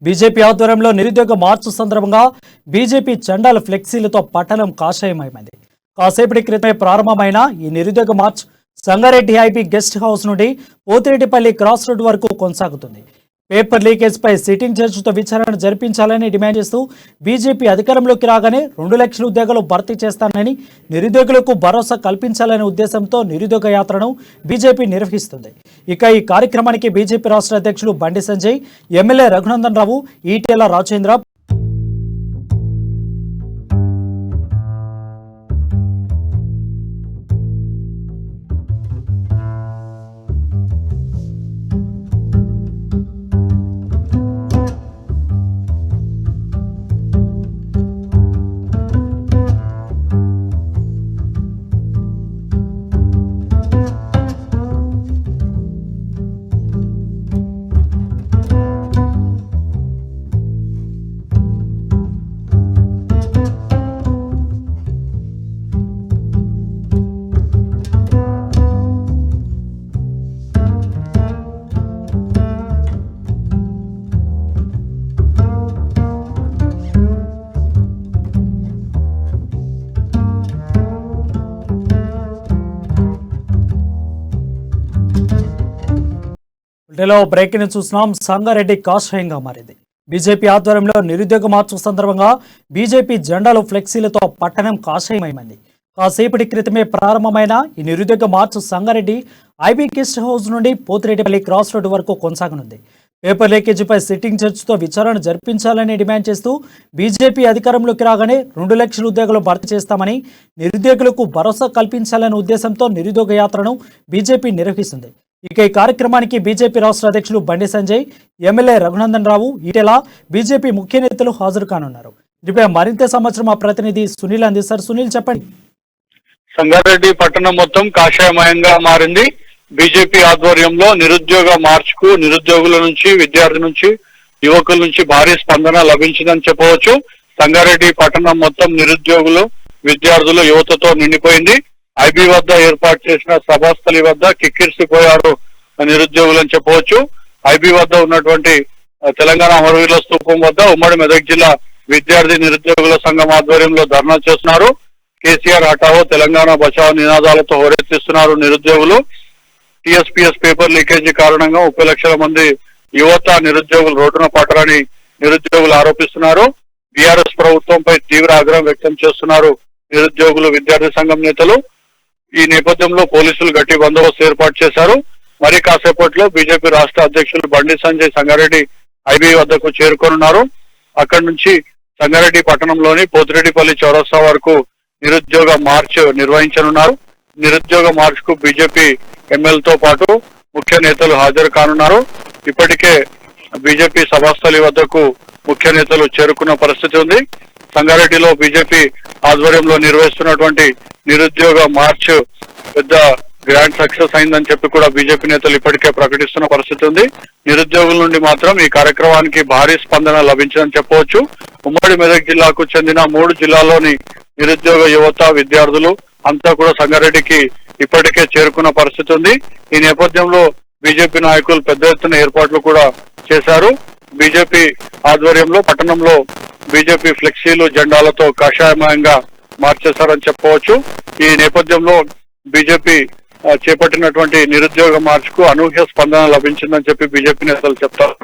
BJP ఆధ్వర్యంలో నిరుద్యోగ మార్చు సందర్భంగా బీజేపీ జెండాల ఫ్లెక్సీలతో పట్టణం కాషాయమైంది. కాసేపటి క్రితమే ప్రారంభమైన ఈ నిరుద్యోగ March Sangareddy IB guest house నుండి పోతిరెడ్డిపల్లి క్రాస్ రోడ్ వరకు కొనసాగుతుంది. పేపర్ లీకేజ్ పై సిట్టింగ్ జడ్జితో విచారణ జరిపించాలని డిమాండ్ చేస్తూ బీజేపీ అధికారంలోకి రాగానే 2 లక్షల ఉద్యోగాలు భర్తీ చేస్తానని, నిరుద్యోగులకు భరోసా కల్పించాలనే ఉద్దేశంతో నిరుద్యోగ యాత్రను బీజేపీ నిర్వహిస్తుంది. ఇక ఈ కార్యక్రమానికి బీజేపీ రాష్ట్ర అధ్యక్షులు Bandi Sanjay, MLA Raghunandan Rao, Etela Rajendra, breaking news చూస్తున్నాం. సంగారెడ్డి కాషాయంగా మారింది. బీజేపీ ఆధ్వర్యంలో నిరుద్యోగ మార్చు సందర్భంగా బీజేపీ జెండాలు ఫ్లెక్సీలతో పట్టణం కాషాయమైంది. కాసేపటి క్రితమే ప్రారంభమైన ఈ నిరుద్యోగ మార్చు సంగారెడ్డి ఐబీ గెస్ట్ హౌస్ నుండి పోతిరెడ్డిపల్లి క్రాస్ రోడ్ వరకు కొనసాగనుంది. పేపర్ లీకేజీపై సిట్టింగ్ జడ్జితో విచారణ జరిపించాలని డిమాండ్ చేస్తూ బీజేపీ అధికారంలోకి రాగానే 2 లక్షల ఉద్యోగాలు భర్తీ చేస్తామని, నిరుద్యోగులకు భరోసా కల్పించాలనే ఉద్దేశంతో నిరుద్యోగ యాత్రను బీజేపీ నిర్వహిస్తుంది. ఇక ఈ కార్యక్రమానికి బీజేపీ రాష్ట్ర అధ్యక్షులు బండి సంజయ్, ఎమ్మెల్యే రఘునందన్ రావు, ఈటెల, బీజేపీ ముఖ్య నేతలు హాజరు కానున్నారు. దీనిపై మరింత సమాచారం మా ప్రతినిధి సునీల్ అందిస్తారు. సునీల్, చెప్పండి. సంగారెడ్డి పట్టణం మొత్తం కాషాయమయంగా మారింది. బీజేపీ ఆధ్వర్యంలో నిరుద్యోగ మార్చుకు నిరుద్యోగుల నుంచి, విద్యార్థి నుంచి, యువకుల నుంచి భారీ స్పందన లభించిందని చెప్పవచ్చు. సంగారెడ్డి పట్టణం మొత్తం నిరుద్యోగులు, విద్యార్థులు, యువతతో నిండిపోయింది. ఐబీ వద్ద ఏర్పాటు చేసిన సభాస్థలి వద్ద కిక్కిరిసిపోయారు నిరుద్యోగులని చెప్పవచ్చు. ఐబీ వద్ద ఉన్నటువంటి తెలంగాణ అమరవీరుల స్తూపం వద్ద ఉమ్మడి మెదక్ జిల్లా విద్యార్థి నిరుద్యోగుల సంఘం ఆధ్వర్యంలో ధర్నా చేస్తున్నారు. కేసీఆర్ హఠావో, తెలంగాణ బచావో నినాదాలతో హోరెత్తిస్తున్నారు నిరుద్యోగులు. టీఎస్పీఎస్ పేపర్ లీకేజీ కారణంగా 30 లక్షల మంది యువత నిరుద్యోగులు రోడ్డున పడ్డారని నిరుద్యోగులు ఆరోపిస్తున్నారు. బీఆర్ఎస్ ప్రభుత్వంపై తీవ్ర ఆగ్రహం వ్యక్తం చేస్తున్నారు నిరుద్యోగులు, విద్యార్థి సంఘం నేతలు. ఈ నేపథ్యంలో పోలీసులు గట్టి బందోబస్తు ఏర్పాటు చేశారు. మరి కాసేపట్లో బీజేపీ రాష్ట్ర అధ్యక్షులు బండి సంజయ్ సంగారెడ్డి ఐబీ వద్దకు చేరుకోనున్నారు. అక్కడి నుంచి సంగారెడ్డి పట్టణంలోని పోతిరెడ్డిపల్లి చౌరస్తా వరకు నిరుద్యోగ మార్చ్ నిర్వహించనున్నారు. నిరుద్యోగ మార్చ్ కు బీజేపీ ఎమ్మెల్యేతో పాటు ముఖ్య నేతలు హాజరు కానున్నారు. ఇప్పటికే బీజేపీ సభాస్థలి వద్దకు ముఖ్య నేతలు చేరుకున్న పరిస్థితి ఉంది. సంగారెడ్డిలో బీజేపీ ఆధ్వర్యంలో నిర్వహిస్తున్నటువంటి నిరుద్యోగ మార్చ్ పెద్ద గ్రాండ్ సక్సెస్ అయిందని చెప్పి కూడా బీజేపీ నేతలు ఇప్పటికే ప్రకటిస్తున్న పరిస్థితి ఉంది. నిరుద్యోగుల నుండి మాత్రం ఈ కార్యక్రమానికి భారీ స్పందన లభించిందని చెప్పవచ్చు. ఉమ్మడి మెదక్ జిల్లాకు చెందిన 3 జిల్లాల్లోని నిరుద్యోగ యువత, విద్యార్థులు అంతా కూడా సంగారెడ్డికి ఇప్పటికే చేరుకున్న పరిస్థితి ఉంది. ఈ నేపథ్యంలో బీజేపీ నాయకులు పెద్ద ఎత్తున ఏర్పాట్లు కూడా చేశారు. బీజేపీ ఆధ్వర్యంలో పట్టణంలో బీజేపీ ఫ్లెక్సీలు, జెండాలతో కాషాయమయంగా మార్చేశారని చెప్పవచ్చు. ఈ నేపథ్యంలో బీజేపీ చేపట్టినటువంటి నిరుద్యోగ మార్చుకు అనూహ్య స్పందన లభించిందని చెప్పి బీజేపీ నేతలు చెప్తారు.